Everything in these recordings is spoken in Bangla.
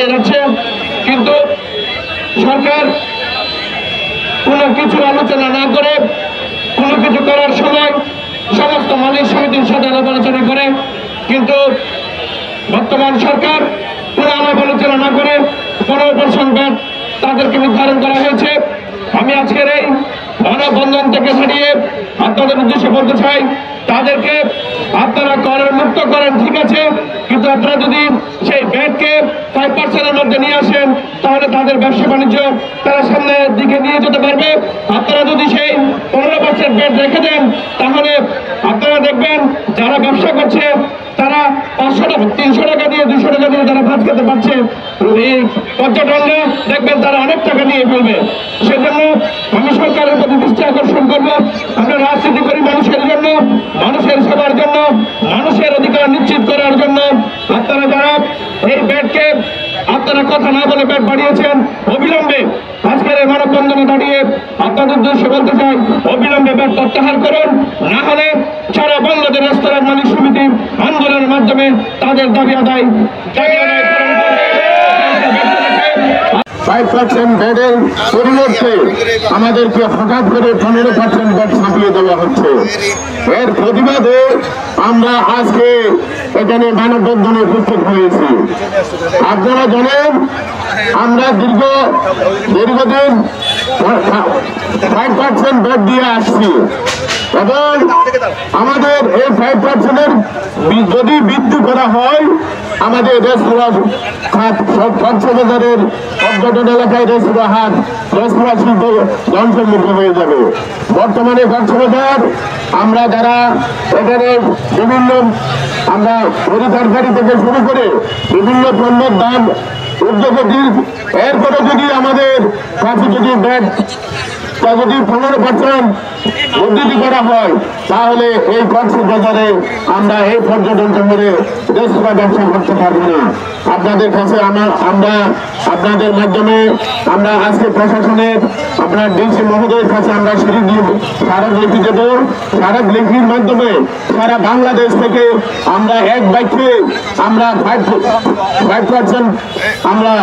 চালিয়ে যাচ্ছে, কিন্তু সরকার কোনো কিছু আলোচনা না করে, কোনো কিছু করার সময় সমস্ত মালিক সমিতির সাথে আলাপ আলোচনা করে, কিন্তু বর্তমান সরকার কোনো আলাপ আলোচনা না করে 15% ব্যাট তাদেরকে নির্ধারণ করা হয়েছে। আমি আজকের এই মানববন্ধন থেকে দাঁড়িয়ে আপনাদের উদ্দেশ্যে বলতে চাই, তাদেরকে আপনারা করের মুক্ত করেন, ঠিক আছে, কিন্তু আপনারা যদি সেই ব্যাটকে 5%-এর মধ্যে নিয়ে আসেন, তাহলে তাদের ব্যবসা বাণিজ্য তারা সামনের দিকে নিয়ে যেতে পারবে। আপনারা যদি সেই 15% ব্যাট রেখে দেন, তাহলে আপনারা দেখবেন যারা ব্যবসা করছে তারা 500 টাকা, 300 টাকা দিয়ে, 200 টাকা দিয়ে তারা ভাত খেতে পারছে। এই পর্যটনরা দেখবেন তারা অনেক টাকা নিয়ে ফেলবে। সেজন্য আমি সরকারের প্রতি দৃষ্টি আকর্ষণ করবো, আমরা রাজনীতি করি মানুষের জন্য, মানুষের সেবার জন্য, মানুষের অধিকার নিশ্চিত করার জন্য। আপনারা যারা এই ব্যাটকে আপনারা কথা না বলে ব্যাট বাড়িয়েছেন, অবিলম্বে আজকের এই মানববন্ধনে দাঁড়িয়ে আপনাদের উদ্দেশ্যে বলতে চাই, অবিলম্বে ব্যাট প্রত্যাহার করুন, না হলে সারা বাংলাদেশ রেস্তোরাঁ মালিক সমিতি আন্দোলনের মাধ্যমে তাদের দাবি আদায় করেন। 5% ব্যাটের পরিবর্তে আমাদেরকে হঠাৎ করে 15% ব্যাট ছাপিয়ে দেওয়া হচ্ছে। এর প্রতিবাদে আমরা আজকে এখানে মানববন্ধনে উপস্থিত হয়েছি। আপনারা জানেন আমরা দীর্ঘদিন 5% ব্যাট দিয়ে আসছি এবং আমাদের এই 5%-এর যদি বৃদ্ধি করা হয়, আমাদের রেস্তোরাঁ খাত কক্সবাজারের পর্যটন এলাকায় রেস্তোরাঁ হাট, রেস্তোরাঁ শিল্প ধ্বংসমুক্ত হয়ে যাবে। বর্তমানে কক্সবাজার আমরা যারা এখানে বিভিন্ন আমরা তরকারি থেকে শুরু করে বিভিন্ন পণ্যের দাম উদ্যোগী, এরপরে যদি আমাদের কাছে যদি ব্যাট যদি 15% বৃদ্ধি করা হয়, তাহলে এই কক্সবাজারে আমরা এই পর্যটন কেন্দ্রে রেস্তোরাঁ ব্যবসা করতে পারবো না। আপনাদের কাছে আমরা আপনাদের মাধ্যমে আমরা আজকে প্রশাসনের আপনার ডিসি মহোদয়ের কাছে আমরা স্মারকলিপি দেব। স্মারকলিপির মাধ্যমে সারা বাংলাদেশ থেকে আমরা এক বাক্যে আমরা 5% আমরা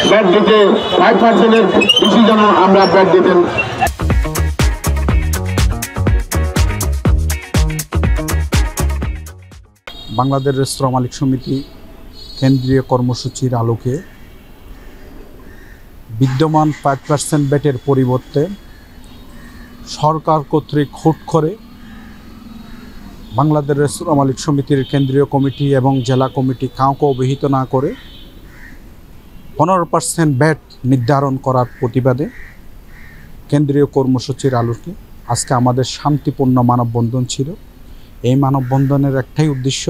ব্যাট দিতে 5%-এর বেশি যেন আমরা ব্যাট দিতেন। বাংলাদেশ রেস্তোরাঁ মালিক সমিতি কেন্দ্রীয় কর্মসূচির আলোকে বিদ্যমান 5% ব্যাটের পরিবর্তে সরকার কর্তৃক হুট করে বাংলাদেশ রেস্তোরাঁ মালিক সমিতির কেন্দ্রীয় কমিটি এবং জেলা কমিটি কাউকে অবহিত না করে 15% ব্যাট নির্ধারণ করার প্রতিবাদে কেন্দ্রীয় কর্মসূচির আলোকে আজকে আমাদের শান্তিপূর্ণ মানববন্ধন ছিল। এই মানববন্ধনের একটাই উদ্দেশ্য,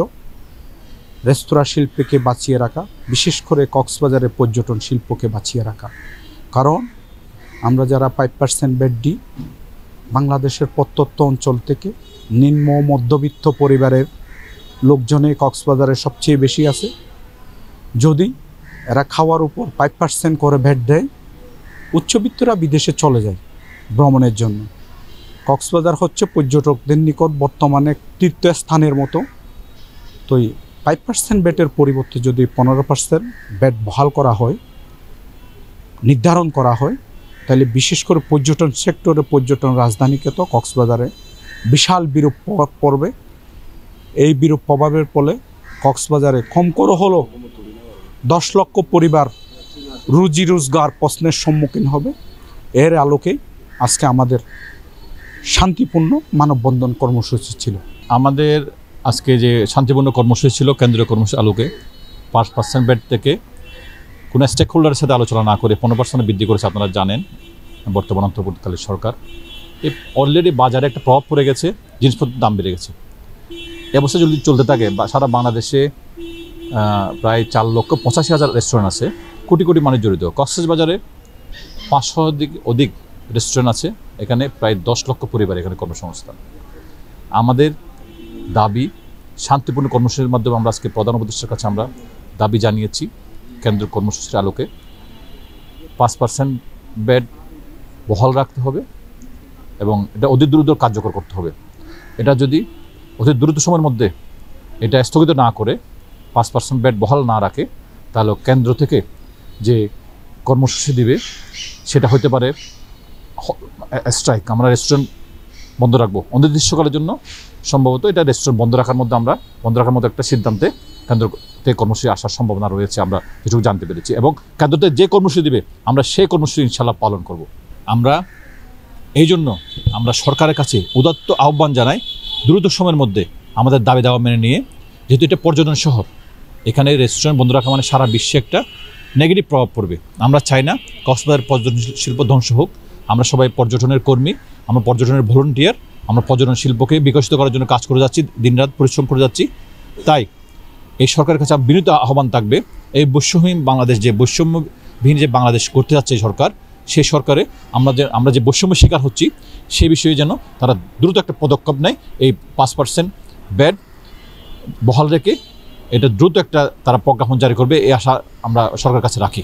রেস্তোরাঁ শিল্পকে বাঁচিয়ে রাখা, বিশেষ করে কক্সবাজারের পর্যটন শিল্পকে বাঁচিয়ে রাখা। কারণ আমরা যারা 5% ব্যাট দিই, বাংলাদেশের প্রত্যন্ত অঞ্চল থেকে নিম্ন মধ্যবিত্ত পরিবারের লোকজনে কক্সবাজারে সবচেয়ে বেশি আছে। যদি এরা খাওয়ার উপর 5% করে ভ্যাট দেয়, উচ্চবিত্তরা বিদেশে চলে যায় ভ্রমণের জন্য। কক্সবাজার হচ্ছে পর্যটকদের নিকট বর্তমানে তীর্থস্থানের মতো। তো 5% ব্যাটের পরিবর্তে যদি 15% ব্যাট বহাল করা হয়, নির্ধারণ করা হয়, তাহলে বিশেষ করে পর্যটন সেক্টরে, পর্যটন রাজধানীকে তো কক্সবাজারে বিশাল বিরূপ প্রভাব পড়বে। এই বিরূপ প্রভাবের ফলে কক্সবাজারে কম করে হলো 10 লক্ষ পরিবার রুজি রোজগার প্রশ্নের সম্মুখীন হবে। এর আলোকে আজকে আমাদের শান্তিপূর্ণ মানববন্ধন কর্মসূচি ছিল। আমাদের আজকে যে শান্তিপূর্ণ কর্মসূচি ছিল কেন্দ্রীয় কর্মসূচি আলোকে 5% ব্যাট থেকে কোনো স্টেক হোল্ডারের সাথে আলোচনা না করে 15% বৃদ্ধি করেছে। আপনারা জানেন বর্তমান অন্তর্বর্তীকালীন সরকার এই অলরেডি বাজারে একটা প্রভাব পড়ে গেছে, জিনিসপত্রের দাম বেড়ে গেছে। অবস্থা যদি চলতে থাকে সারা বাংলাদেশে প্রায় 4,85,000 রেস্টুরেন্ট আছে, কোটি কোটি মানুষ জড়িত। কক্সবাজারে 500 অধিক রেস্টুরেন্ট আছে, এখানে প্রায় 10 লক্ষ পরিবার এখানে কর্মসংস্থান। আমাদের দাবি শান্তিপূর্ণ কর্মসূচির মাধ্যমে আমরা আজকে প্রধান উপদেষ্টার কাছে আমরা দাবি জানিয়েছি কেন্দ্রীয় কর্মসূচির আলোকে 5% ব্যাট বহাল রাখতে হবে এবং এটা অতি দ্রুত কার্যকর করতে হবে। এটা যদি অতি দ্রুত সময়ের মধ্যে এটা স্থগিত না করে 5% ব্যাট বহাল না রাখে, তাহলে কেন্দ্র থেকে যে কর্মসূচি দিবে সেটা হতে পারে স্ট্রাইক। আমরা রেস্টুরেন্ট বন্ধ রাখবো অনির্দিষ্টকালের জন্য, সম্ভবত এটা রেস্টুরেন্ট বন্ধ রাখার মধ্যে একটা সিদ্ধান্তে কেন্দ্রতে কর্মসূচি আসার সম্ভাবনা রয়েছে, আমরা যেটুকু জানতে পেরেছি। এবং কেন্দ্রতে যে কর্মসূচি দিবে আমরা সেই কর্মসূচি ইনশাল্লাহ পালন করব। আমরা এই জন্য আমরা সরকারের কাছে উদাত্ত আহ্বান জানাই, দ্রুত সময়ের মধ্যে আমাদের দাবি দাওয়া মেনে নিয়ে, যেহেতু এটা পর্যটন শহর, এখানে রেস্টুরেন্ট বন্ধ রাখা মানে সারা বিশ্বে একটা নেগেটিভ প্রভাব পড়বে। আমরা চাই না কক্সবাজার পর্যটন শিল্প ধ্বংস হোক। আমরা সবাই পর্যটনের কর্মী, আমরা পর্যটনের ভলেন্টিয়ার, আমরা পর্যটন শিল্পকে বিকশিত করার জন্য কাজ করে যাচ্ছি, দিনরাত পরিশ্রম করে যাচ্ছি। তাই এই সরকারের কাছে বিনীত আহ্বান থাকবে, এই বৈষম্যহীন বাংলাদেশ, যে বৈষম্যবিহীন যে বাংলাদেশ করতে যাচ্ছে এই সরকার, সেই সরকারে আমরা যে বৈষম্যের শিকার হচ্ছি সেই বিষয়ে যেন তারা দ্রুত একটা পদক্ষেপ নেয়। এই 5% বেড বহাল রেখে এটা দ্রুত একটা তারা প্রজ্ঞাপন জারি করবে, এই আশা আমরা সরকারের কাছে রাখি।